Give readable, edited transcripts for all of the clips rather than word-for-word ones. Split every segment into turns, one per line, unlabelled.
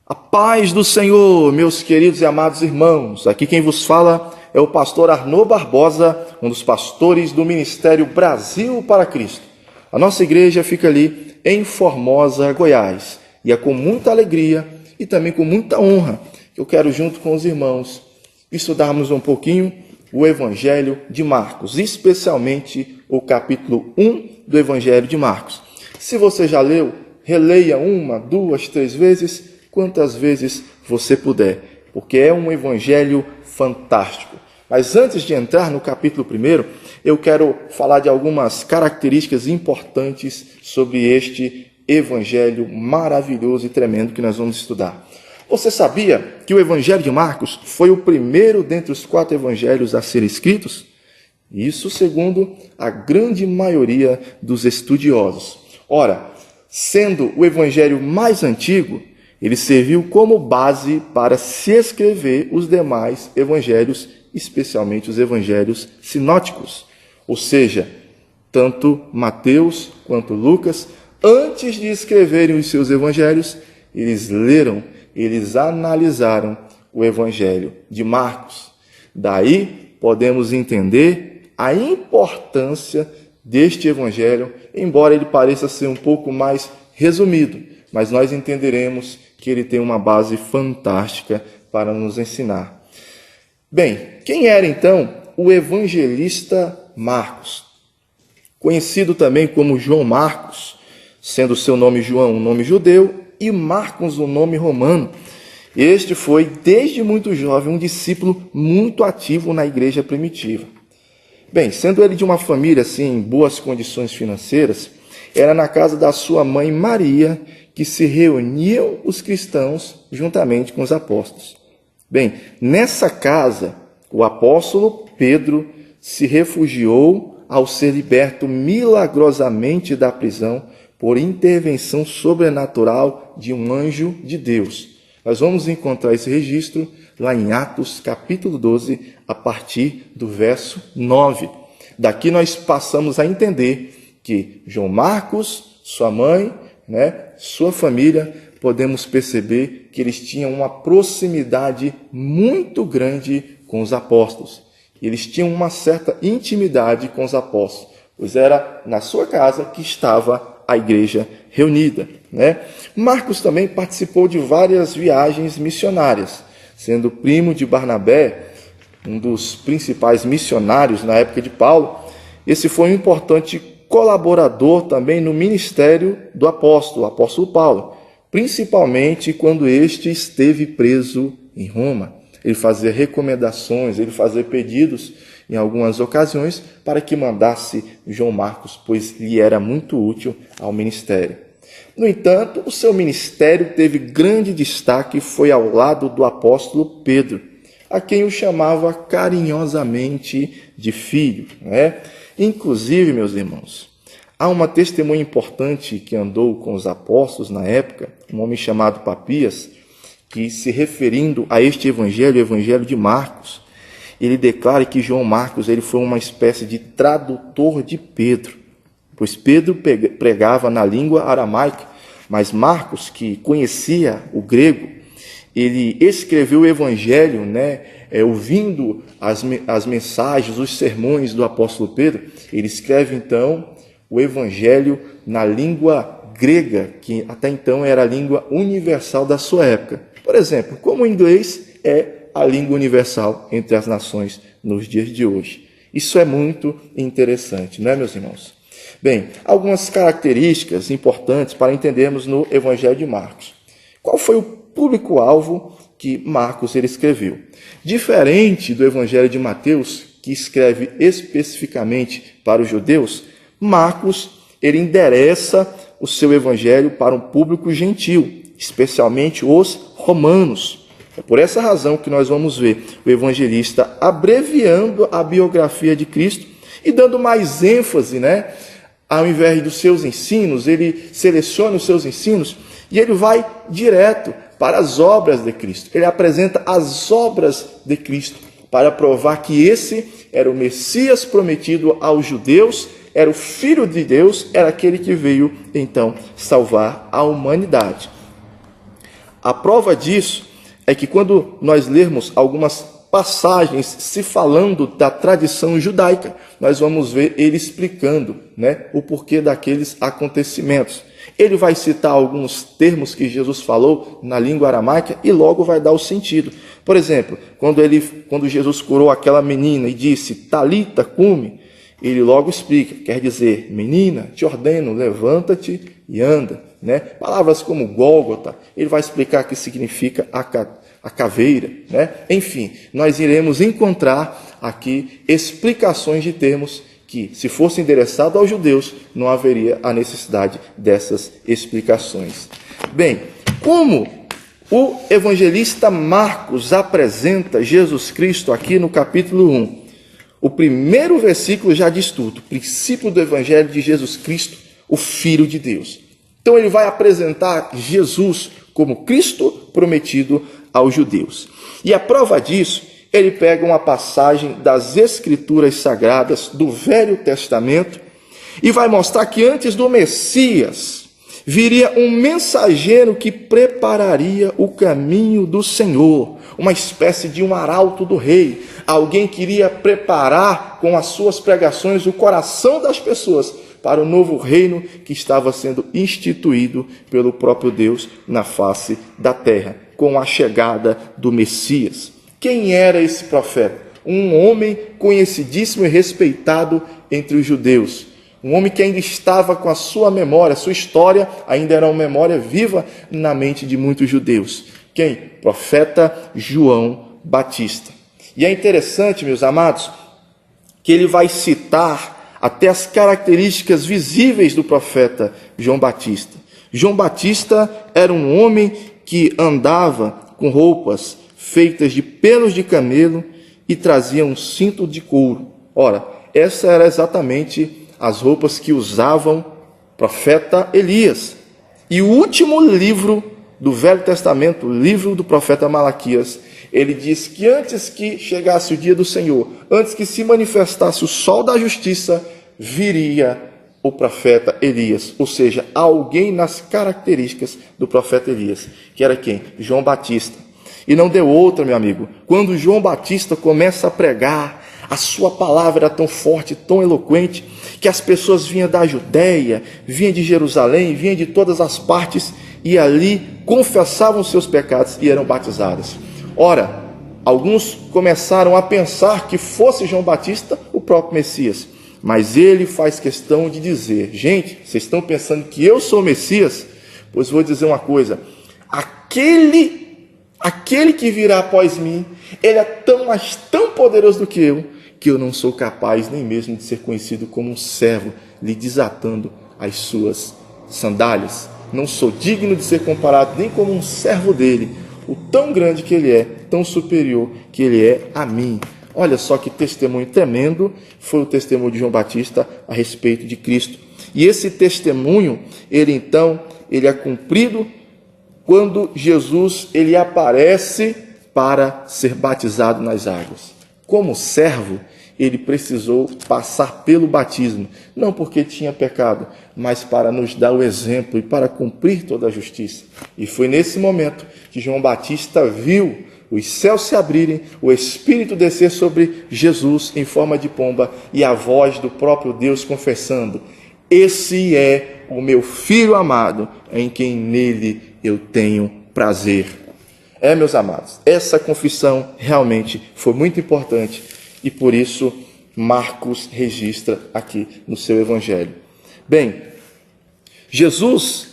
A paz do Senhor, meus queridos e amados irmãos. Aqui quem vos fala é o pastor Arnaud Barbosa, um dos pastores do Ministério Brasil para Cristo. A nossa igreja fica ali em Formosa, Goiás. E é com muita alegria e também com muita honra que eu quero, junto com os irmãos, estudarmos um pouquinho o Evangelho de Marcos, especialmente o capítulo 1 do Evangelho de Marcos. Se você já leu, releia 1, 2, 3 vezes, quantas vezes você puder, porque é um evangelho fantástico. Mas antes de entrar no capítulo 1, eu quero falar de algumas características importantes sobre este evangelho maravilhoso e tremendo que nós vamos estudar. Você sabia que o Evangelho de Marcos foi o primeiro dentre os 4 evangelhos a serem escritos? Isso segundo a grande maioria dos estudiosos. Ora, sendo o evangelho mais antigo, ele serviu como base para se escrever os demais evangelhos, especialmente os evangelhos sinóticos. Ou seja, tanto Mateus quanto Lucas, antes de escreverem os seus evangelhos, eles leram, eles analisaram o evangelho de Marcos. Daí podemos entender a importância deste evangelho, embora ele pareça ser um pouco mais resumido, mas nós entenderemos que ele tem uma base fantástica para nos ensinar. Bem, quem era então o evangelista Marcos? Conhecido também como João Marcos, sendo seu nome João um nome judeu e Marcos um nome romano. Este foi, desde muito jovem, um discípulo muito ativo na igreja primitiva. Bem, sendo ele de uma família assim, em boas condições financeiras, era na casa da sua mãe Maria que se reuniam os cristãos juntamente com os apóstolos. Bem, nessa casa, o apóstolo Pedro se refugiou ao ser liberto milagrosamente da prisão por intervenção sobrenatural de um anjo de Deus. Nós vamos encontrar esse registro lá em Atos, capítulo 12, a partir do verso 9. Daqui nós passamos a entender que João Marcos, sua mãe, sua família, podemos perceber que eles tinham uma proximidade muito grande com os apóstolos. Eles tinham uma certa intimidade com os apóstolos, pois era na sua casa que estava a igreja reunida. Marcos também participou de várias viagens missionárias, sendo primo de Barnabé, um dos principais missionários na época de Paulo. Esse foi um importante colaborador também no ministério do apóstolo Paulo, principalmente quando este esteve preso em Roma. Ele fazia recomendações, ele fazia pedidos em algumas ocasiões para que mandasse João Marcos, pois lhe era muito útil ao ministério. No entanto, o seu ministério teve grande destaque e foi ao lado do apóstolo Pedro, a quem o chamava carinhosamente de filho. Inclusive, meus irmãos, há uma testemunha importante que andou com os apóstolos na época, um homem chamado Papias, que, se referindo a este evangelho, o evangelho de Marcos, ele declara que João Marcos ele foi uma espécie de tradutor de Pedro, pois Pedro pregava na língua aramaica, mas Marcos, que conhecia o grego, ele escreveu o evangelho, ouvindo as mensagens, os sermões do apóstolo Pedro. Ele escreve então o evangelho na língua grega, que até então era a língua universal da sua época. Por exemplo, como o inglês é a língua universal entre as nações nos dias de hoje. Isso é muito interessante, não é, meus irmãos? Bem, algumas características importantes para entendermos no Evangelho de Marcos. Qual foi o público-alvo que Marcos ele escreveu? Diferente do Evangelho de Mateus, que escreve especificamente para os judeus, Marcos ele endereça o seu evangelho para um público gentil, especialmente os romanos. É por essa razão que nós vamos ver o evangelista abreviando a biografia de Cristo e dando mais ênfase, ao invés dos seus ensinos, ele seleciona os seus ensinos e ele vai direto para as obras de Cristo. Ele apresenta as obras de Cristo para provar que esse era o Messias prometido aos judeus, era o Filho de Deus, era aquele que veio, então, salvar a humanidade. A prova disso é que quando nós lermos algumas passagens se falando da tradição judaica, nós vamos ver ele explicando, o porquê daqueles acontecimentos. Ele vai citar alguns termos que Jesus falou na língua aramaica e logo vai dar o sentido. Por exemplo, quando Jesus curou aquela menina e disse, Talita cumi, ele logo explica, quer dizer, menina, te ordeno, levanta-te e anda. Palavras como Gólgota, ele vai explicar que significa a caveira. Enfim, nós iremos encontrar aqui explicações de termos que, se fosse endereçado aos judeus, não haveria a necessidade dessas explicações. Bem, como o evangelista Marcos apresenta Jesus Cristo aqui no capítulo 1, o primeiro versículo já diz tudo, princípio do evangelho de Jesus Cristo, o Filho de Deus. Então ele vai apresentar Jesus como Cristo prometido aos judeus. E a prova disso, ele pega uma passagem das Escrituras Sagradas do Velho Testamento e vai mostrar que antes do Messias viria um mensageiro que prepararia o caminho do Senhor, uma espécie de um arauto do rei, alguém que iria preparar com as suas pregações o coração das pessoas para o novo reino que estava sendo instituído pelo próprio Deus na face da terra, com a chegada do Messias. Quem era esse profeta? Um homem conhecidíssimo e respeitado entre os judeus. Um homem que ainda estava com a sua memória, sua história ainda era uma memória viva na mente de muitos judeus. Quem? Profeta João Batista. E é interessante, meus amados, que ele vai citar até as características visíveis do profeta João Batista. João Batista era um homem que andava com roupas feitas de pelos de camelo e trazia um cinto de couro. Ora, essa era exatamente as roupas que usavam o profeta Elias. E o último livro do Velho Testamento, o livro do profeta Malaquias, ele diz que antes que chegasse o dia do Senhor, antes que se manifestasse o sol da justiça, viria o profeta Elias, ou seja, alguém nas características do profeta Elias, que era quem? João Batista. E não deu outra, meu amigo. Quando João Batista começa a pregar, a sua palavra era tão forte, tão eloquente, que as pessoas vinham da Judéia, vinham de Jerusalém, vinham de todas as partes, e ali confessavam seus pecados e eram batizados. Ora, alguns começaram a pensar que fosse João Batista o próprio Messias, mas ele faz questão de dizer, gente, vocês estão pensando que eu sou o Messias? Pois vou dizer uma coisa, aquele que virá após mim, ele é tão poderoso do que eu não sou capaz nem mesmo de ser conhecido como um servo, lhe desatando as suas sandálias. Não sou digno de ser comparado nem como um servo dele, o tão grande que ele é, tão superior que ele é a mim. Olha só que testemunho tremendo foi o testemunho de João Batista a respeito de Cristo. E esse testemunho, ele é cumprido quando Jesus ele aparece para ser batizado nas águas. Como servo, ele precisou passar pelo batismo, não porque tinha pecado, mas para nos dar o exemplo e para cumprir toda a justiça. E foi nesse momento que João Batista viu os céus se abrirem, o Espírito descer sobre Jesus em forma de pomba e a voz do próprio Deus confessando: esse é o meu Filho amado, em quem nele eu tenho prazer. Meus amados, essa confissão realmente foi muito importante e por isso Marcos registra aqui no seu evangelho. Bem, Jesus,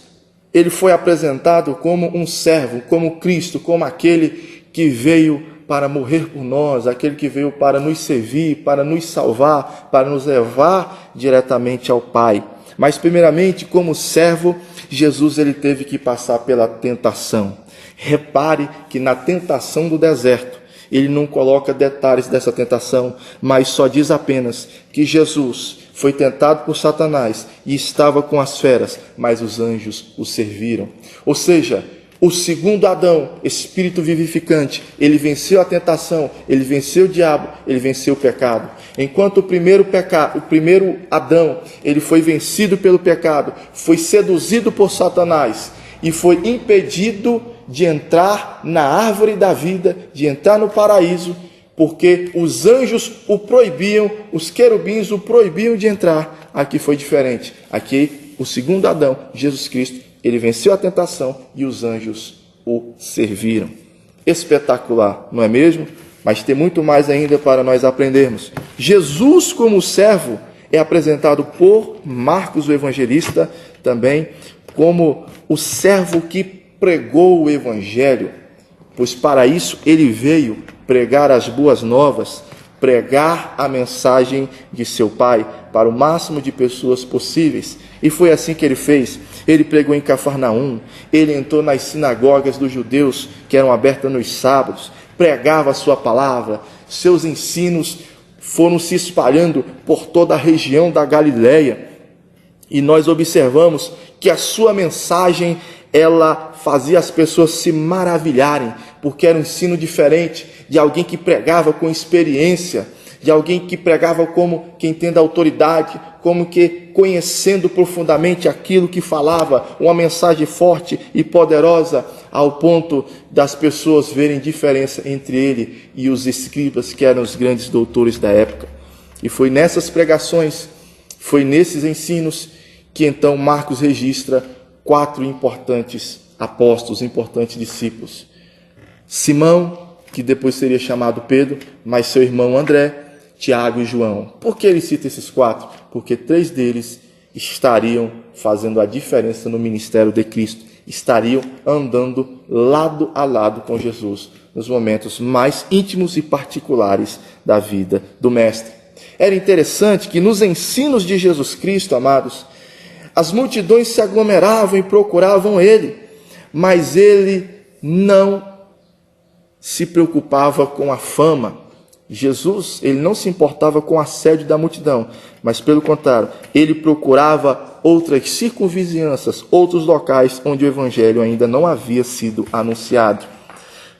ele foi apresentado como um servo, como Cristo, como aquele que veio para morrer por nós, aquele que veio para nos servir, para nos salvar, para nos levar diretamente ao Pai. Mas primeiramente, como servo, Jesus ele teve que passar pela tentação. Repare que na tentação do deserto, ele não coloca detalhes dessa tentação, mas só diz apenas que Jesus foi tentado por Satanás e estava com as feras, mas os anjos o serviram. Ou seja, o segundo Adão, espírito vivificante, ele venceu a tentação, ele venceu o diabo, ele venceu o pecado. Enquanto o primeiro Adão, ele foi vencido pelo pecado, foi seduzido por Satanás e foi impedido de entrar na árvore da vida, de entrar no paraíso, porque os anjos o proibiam, os querubins o proibiam de entrar. Aqui foi diferente. Aqui, o segundo Adão, Jesus Cristo, ele venceu a tentação e os anjos o serviram. Espetacular, não é mesmo? Mas tem muito mais ainda para nós aprendermos. Jesus, como servo, é apresentado por Marcos, o evangelista, também como o servo que pregou o evangelho, pois para isso ele veio pregar as boas novas, pregar a mensagem de seu Pai para o máximo de pessoas possíveis. E foi assim que ele fez. Ele pregou em Cafarnaum, ele entrou nas sinagogas dos judeus, que eram abertas nos sábados, pregava a sua palavra, seus ensinos foram se espalhando por toda a região da Galileia. E nós observamos que a sua mensagem, ela fazia as pessoas se maravilharem, porque era um ensino diferente de alguém que pregava com experiência, de alguém que pregava como quem tem da autoridade, como que conhecendo profundamente aquilo que falava, uma mensagem forte e poderosa, ao ponto das pessoas verem diferença entre ele e os escribas, que eram os grandes doutores da época. E foi nessas pregações, foi nesses ensinos, que então Marcos registra 4 importantes apóstolos, importantes discípulos. Simão, que depois seria chamado Pedro, mas seu irmão André, Tiago e João. Por que ele cita esses 4? Porque 3 deles estariam fazendo a diferença no ministério de Cristo, estariam andando lado a lado com Jesus, nos momentos mais íntimos e particulares da vida do Mestre. Era interessante que nos ensinos de Jesus Cristo, amados, as multidões se aglomeravam e procuravam ele, mas ele não se preocupava com a fama. Jesus, ele não se importava com o assédio da multidão, mas pelo contrário, ele procurava outras circunvizinhanças, outros locais onde o evangelho ainda não havia sido anunciado.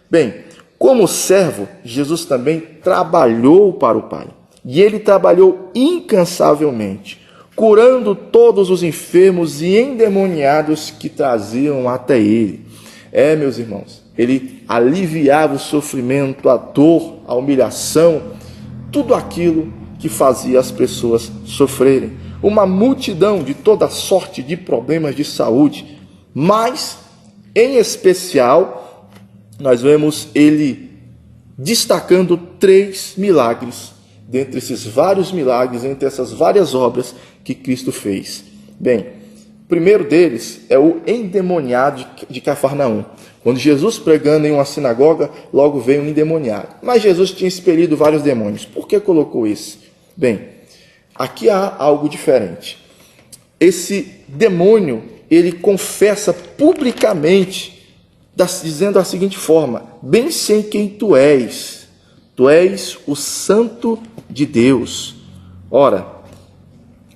Bem, como servo, Jesus também trabalhou para o Pai, e ele trabalhou incansavelmente, curando todos os enfermos e endemoniados que traziam até ele. Meus irmãos, ele aliviava o sofrimento, a dor, a humilhação, tudo aquilo que fazia as pessoas sofrerem. Uma multidão de toda sorte de problemas de saúde, mas, em especial, nós vemos ele destacando 3 milagres, dentre esses vários milagres, entre essas várias obras que Cristo fez. Bem, o primeiro deles é o endemoniado de Cafarnaum. Quando Jesus pregando em uma sinagoga, logo veio um endemoniado. Mas Jesus tinha expelido vários demônios. Por que colocou esse? Bem, aqui há algo diferente. Esse demônio, ele confessa publicamente, dizendo da seguinte forma: bem sei quem tu és o Santo de Deus. Ora,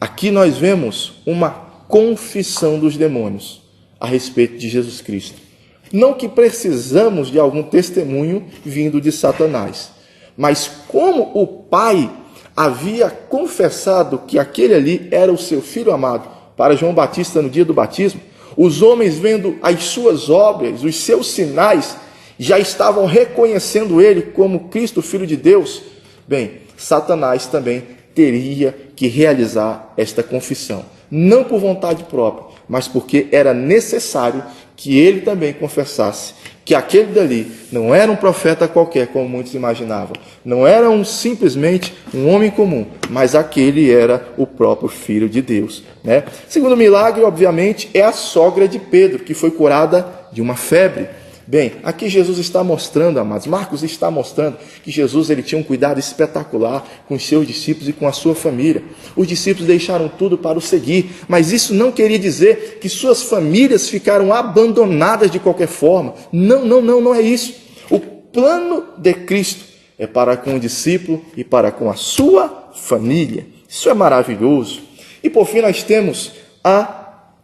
aqui nós vemos uma confissão dos demônios a respeito de Jesus Cristo. Não que precisamos de algum testemunho vindo de Satanás, mas como o Pai havia confessado que aquele ali era o seu Filho amado para João Batista no dia do batismo, os homens vendo as suas obras, os seus sinais, já estavam reconhecendo ele como Cristo, Filho de Deus. Bem, Satanás também teria que realizar esta confissão, não por vontade própria, mas porque era necessário que ele também confessasse que aquele dali não era um profeta qualquer, como muitos imaginavam, não era simplesmente um homem comum, mas aquele era o próprio Filho de Deus, né? Segundo milagre, obviamente, é a sogra de Pedro, que foi curada de uma febre. Bem, aqui Jesus está mostrando, amados, Marcos está mostrando que Jesus ele tinha um cuidado espetacular com os seus discípulos e com a sua família. Os discípulos deixaram tudo para o seguir, mas isso não queria dizer que suas famílias ficaram abandonadas de qualquer forma. Não é isso. O plano de Cristo é para com o discípulo e para com a sua família. Isso é maravilhoso. E por fim nós temos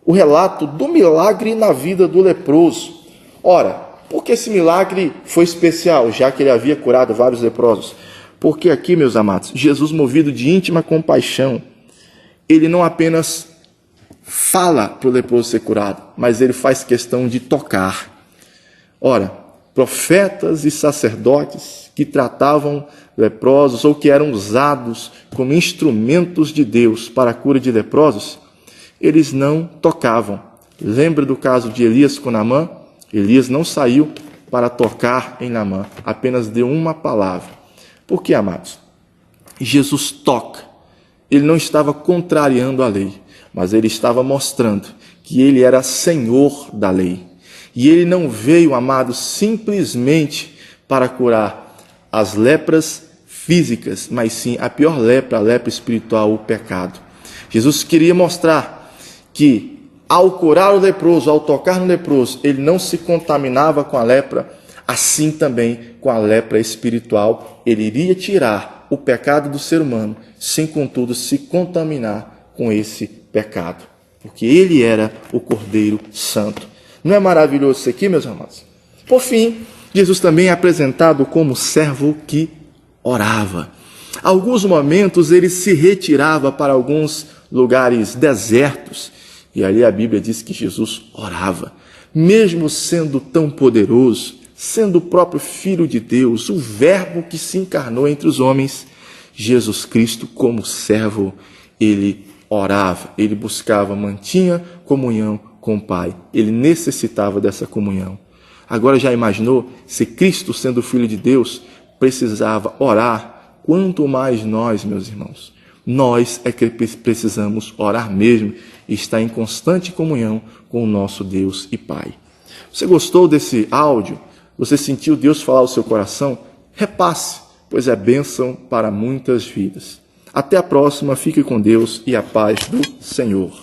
o relato do milagre na vida do leproso. Ora, por que esse milagre foi especial, já que ele havia curado vários leprosos? Porque aqui, meus amados, Jesus, movido de íntima compaixão, ele não apenas fala para o leproso ser curado, mas ele faz questão de tocar. Ora, profetas e sacerdotes que tratavam leprosos ou que eram usados como instrumentos de Deus para a cura de leprosos, eles não tocavam. Lembra do caso de Elias com Naamã? Elias não saiu para tocar em Naamã, apenas deu uma palavra. Por que, amados? Jesus toca. Ele não estava contrariando a lei, mas ele estava mostrando que ele era Senhor da lei. E ele não veio, amados, simplesmente para curar as lepras físicas, mas sim a pior lepra, a lepra espiritual, o pecado. Jesus queria mostrar que ao curar o leproso, ao tocar no leproso, ele não se contaminava com a lepra, assim também com a lepra espiritual. Ele iria tirar o pecado do ser humano, sem contudo se contaminar com esse pecado, porque ele era o Cordeiro Santo. Não é maravilhoso isso aqui, meus amados? Por fim, Jesus também é apresentado como servo que orava. Alguns momentos ele se retirava para alguns lugares desertos, e ali a Bíblia diz que Jesus orava. Mesmo sendo tão poderoso, sendo o próprio Filho de Deus, o Verbo que se encarnou entre os homens, Jesus Cristo, como servo, ele orava, ele buscava, mantinha comunhão com o Pai. Ele necessitava dessa comunhão. Agora já imaginou se Cristo, sendo o Filho de Deus, precisava orar? Quanto mais nós, meus irmãos, nós é que precisamos orar mesmo e estar em constante comunhão com o nosso Deus e Pai. Você gostou desse áudio? Você sentiu Deus falar ao seu coração? Repasse, pois é bênção para muitas vidas. Até a próxima, fique com Deus e a paz do Senhor.